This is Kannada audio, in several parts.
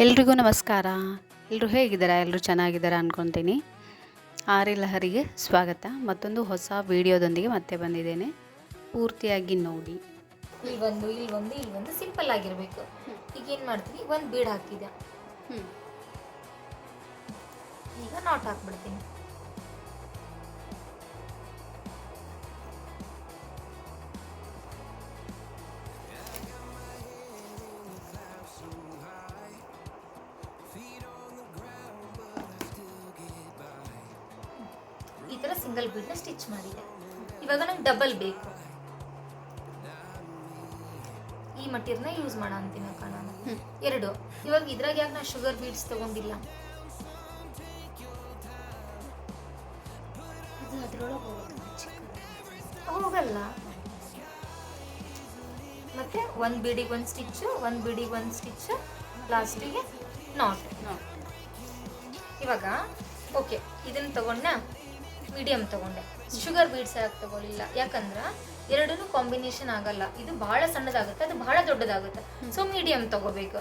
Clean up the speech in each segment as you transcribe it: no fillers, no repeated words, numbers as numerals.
ಎಲ್ರಿಗೂ ನಮಸ್ಕಾರ. ಎಲ್ಲರೂ ಹೇಗಿದ್ದೀರಾ? ಎಲ್ಲರೂ ಚೆನ್ನಾಗಿದ್ದೀರಾ ಅಂದ್ಕೊತೀನಿ. ಆರಿ ಲಹರಿಗೆ ಸ್ವಾಗತ. ಮತ್ತೊಂದು ಹೊಸ ವಿಡಿಯೋದೊಂದಿಗೆ ಮತ್ತೆ ಬಂದಿದ್ದೇನೆ. ಪೂರ್ತಿಯಾಗಿ ನೋಡಿ. ಇಲ್ಲಿ ಒಂದು ಸಿಂಪಲ್ ಆಗಿರಬೇಕು. ಈಗ ಏನು ಮಾಡ್ತೀವಿ, ಒಂದು ಬೀಡ್ ಹಾಕಿದೆ, ಈಗ ನಾಟ್ ಹಾಕ್ಬಿಡ್ತೀನಿ. ಈ ಥರ ಸಿಂಗಲ್ ಬೀಡ್ನ ಸ್ಟಿಚ್ ಮಾಡಿದೆ. ಇವಾಗ ನಂಗೆ ಡಬಲ್ ಬೇಕು. ಈ ಮಟೀರಿಯಲ್ನ ಯೂಸ್ ಮಾಡೋ ಅಂತೀನಿ ಅಕ್ಕ ನಾನು. ಎರಡು. ಇವಾಗ ಇದ್ರಾಗ ಯಾಕೆ ನಾನು ಶುಗರ್ ಬೀಡ್ಸ್ ತಗೊಂಡಿಲ್ಲ? ಹೋಗಲ್ಲ. ಮತ್ತೆ ಒಂದು ಬೀಡಿಗೆ ಒಂದು ಸ್ಟಿಚ್ಚು, ಒಂದು ಬೀಡಿಗೆ ಒಂದು ಸ್ಟಿಚ್, ಲಾಸ್ಟಿಗೆ ನಾಟ್. ಇವಾಗ ಓಕೆ, ಇದನ್ನು ತಗೊಂಡ ಮೀಡಿಯಮ್ ತಗೊಂಡೆ. ಶುಗರ್ ಬೀಡ್ಸ್ ಯಾಕೆ ತಗೊಳ್ಳಿಲ್ಲ? ಯಾಕಂದ್ರೆ ಎರಡೂ ಕಾಂಬಿನೇಷನ್ ಆಗಲ್ಲ. ಇದು ಬಹಳ ಸಣ್ಣದಾಗುತ್ತೆ, ಅದು ಬಹಳ ದೊಡ್ಡದಾಗುತ್ತೆ. ಸೊ ಮೀಡಿಯಮ್ ತಗೋಬೇಕು.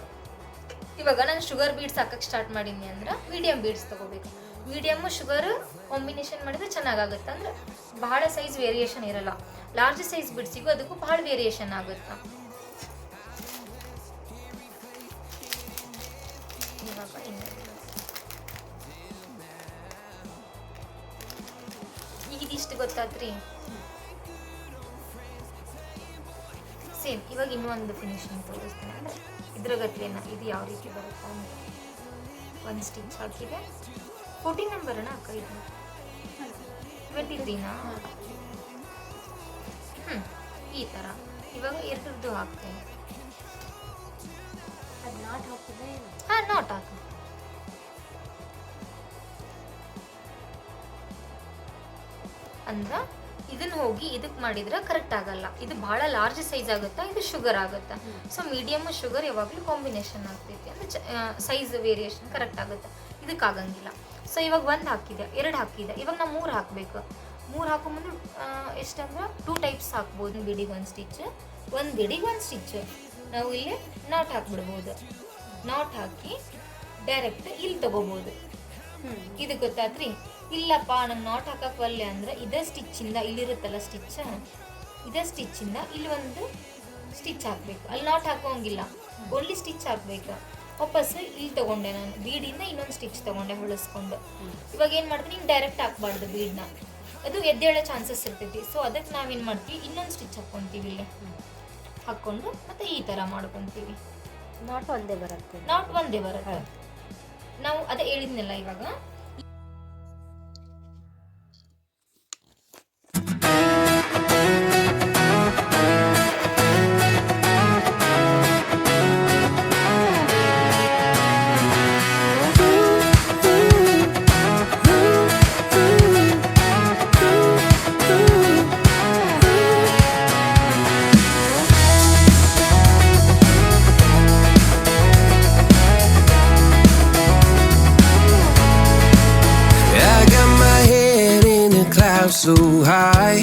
ಇವಾಗ ನಾನು ಶುಗರ್ ಬೀಡ್ಸ್ ಹಾಕಕ್ಕೆ ಸ್ಟಾರ್ಟ್ ಮಾಡೀನಿ ಅಂದ್ರೆ ಮೀಡಿಯಮ್ ಬೀಡ್ಸ್ ತಗೋಬೇಕು. ಮೀಡಿಯಮ್ಮು ಶುಗರ್ ಕಾಂಬಿನೇಷನ್ ಮಾಡಿದ್ರೆ ಚೆನ್ನಾಗಾಗುತ್ತೆ. ಅಂದ್ರೆ ಬಹಳ ಸೈಜ್ ವೇರಿಯೇಷನ್ ಇರಲ್ಲ. ಲಾರ್ಜ್ ಸೈಜ್ ಬೀಡ್ಸಿಗೂ ಅದಕ್ಕೂ ಬಹಳ ವೇರಿಯೇಷನ್ ಆಗುತ್ತೆ. ಈಗ ಇದಿಷ್ಟು ಗೊತ್ತಾತ್ರಿ. ಸೇಮ್ ಇವಾಗ ಇನ್ನೊಂದು ಫಿನಿಶಿಂಗ್ ತೋರಿಸ್ತೀನಿ. ಅಂದರೆ ಇದ್ರ ಗತ್ಲೇನ ಇದು ಯಾವ ರೀತಿ ಬರುತ್ತಾ ಅಂತ. ಒಂದು ಸ್ಟಿಚ್ ಹಾಕಿದೆ. 14 ನಂಬರ್ನ ಅಕ್ಕ ಇದು 23ನಾ? ಈ ಥರ ಇವಾಗ ಎರಡರದ್ದು ಹಾಕ್ತೇನೆ. ಅದು ನಾಟ್ ಹಾಕಿದೆ. ನಾಟ್ ಹಾಕಿ. ಅಂದ್ರೆ ಇದನ್ನ ಹೋಗಿ ಇದಕ್ಕೆ ಮಾಡಿದ್ರೆ ಕರೆಕ್ಟ್ ಆಗಲ್ಲ. ಇದು ಬಹಳ ಲಾರ್ಜ್ ಸೈಜ್ ಆಗುತ್ತಾ, ಇದು ಶುಗರ್ ಆಗುತ್ತಾ. ಸೊ ಮೀಡಿಯಮ್ ಶುಗರ್ ಯಾವಾಗಲೂ ಕಾಂಬಿನೇಷನ್ ಆಗ್ತೈತಿ. ಅಂದ್ರೆ ಸೈಜ್ ವೇರಿಯೇಷನ್ ಕರೆಕ್ಟ್ ಆಗುತ್ತೆ. ಇದಕ್ಕಾಗಂಗಿಲ್ಲ. ಸೊ ಇವಾಗ ಒಂದು ಹಾಕಿದೆ, ಎರಡು ಹಾಕಿದೆ, ಇವಾಗ ನಾವು 3 ಹಾಕಬೇಕು. 3 ಹಾಕೋ ಮುಂದೆ ಎಷ್ಟಂದ್ರೆ 2 ಟೈಪ್ಸ್ ಹಾಕ್ಬೋದು. ಬಿಡಿಗೆ ಒಂದು ಸ್ಟಿಚ್, ಒಂದು ಬಿಡಿಗೆ ಒಂದು ಸ್ಟಿಚ್. ನಾವು ಇಲ್ಲಿ ನಾಟ್ ಹಾಕ್ಬಿಡ್ಬೋದು. ನಾಟ್ ಹಾಕಿ ಡೈರೆಕ್ಟ್ ಇಲ್ಲಿ ತಗೋಬೋದು. ಇದು ಗೊತ್ತಾತ್ರಿ? ಇಲ್ಲಪ್ಪ ನಂಗೆ ನಾಟ್ ಹಾಕಕ್ಕೆ ಒಲ್ಲೆ ಅಂದ್ರೆ ಇದೇ ಸ್ಟಿಚ್ಚಿಂದ ಇಲ್ಲಿರುತ್ತಲ್ಲ ಸ್ಟಿಚ್, ಇದೇ ಸ್ಟಿಚ್ಚಿಂದ ಇಲ್ಲಿ ಒಂದು ಸ್ಟಿಚ್ ಹಾಕಬೇಕು. ಅಲ್ಲಿ ನಾಟ್ ಹಾಕೋಂಗಿಲ್ಲ, ಓನ್ಲಿ ಸ್ಟಿಚ್ ಹಾಕಬೇಕು. ವಾಪಸ್ ಇಲ್ಲಿ ತಗೊಂಡೆ ನಾನು ಬೀಡಿಂದ ಇನ್ನೊಂದು ಸ್ಟಿಚ್ ತಗೊಂಡೆ ಹೊಳಿಸ್ಕೊಂಡು. ಇವಾಗ ಏನು ಮಾಡ್ತೀನಿ, ಹಿಂಗೆ ಡೈರೆಕ್ಟ್ ಹಾಕ್ಬಾರ್ದು ಬೀಡ್ನ, ಅದು ಎದ್ದೇಳೋ ಚಾನ್ಸಸ್ ಇರ್ತೈತಿ. ಸೊ ಅದಕ್ಕೆ ನಾವೇನು ಮಾಡ್ತೀವಿ, ಇನ್ನೊಂದು ಸ್ಟಿಚ್ ಹಾಕ್ಕೊತೀವಿ. ಇಲ್ಲಿ ಹಾಕ್ಕೊಂಡು ಮತ್ತೆ ಈ ಥರ ಮಾಡ್ಕೊತೀವಿ. ನಾಟ್ ಒಂದೇ ಬರುತ್ತೆ. ನಾಟ್ ಒಂದೇ ಬರುತ್ತೆ. ನಾವು ಅದೇ ಹೇಳಿದ್ನಲ್ಲ ಇವಾಗ. So high,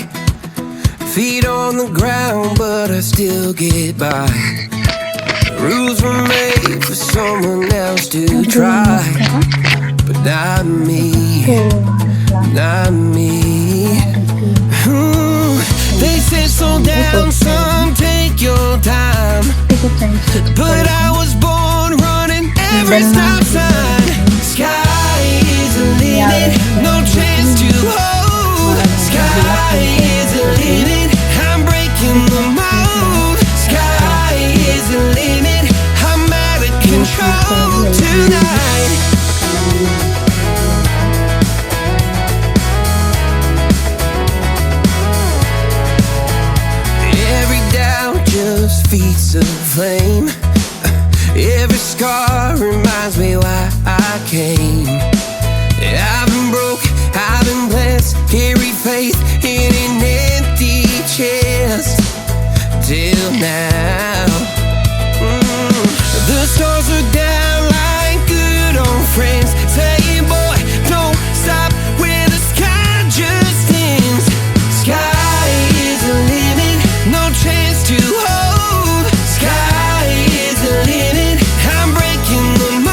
feet on the ground, but I still get by. Rules were made for someone else to try, but not me, not me. They say slow down, son, take your time, but I was born running every stop sign. Sky is the limit, no chance to hold. Sky is the limit, I'm breaking the mold. Sky is the limit, I'm out of control tonight. Every doubt just feeds the flame. Every scar reminds me why I came. I've been broke, I've been blessed, carry faith in an empty chest till now. The stars are down like good old friends, saying boy don't stop when the sky just ends. Sky is the limit, no chance to hold. Sky is the limit, I'm breaking the mold.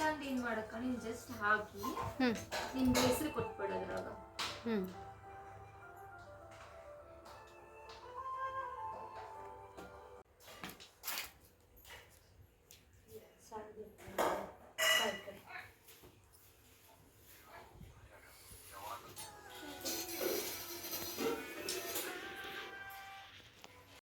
ಇಲ್ಲ ಅಂದ್ರೆ ಏನ್ ಮಾಡಕ್ಕ ನೀನ್ ಜಸ್ಟ್ ಹಾಕಿ ಹ್ಞೂ ನಿಮ್ಗೆ ಹೆಸರು ಕೊಟ್ಬಿಡೋದ್ರಾಗ ಹ್ಞೂ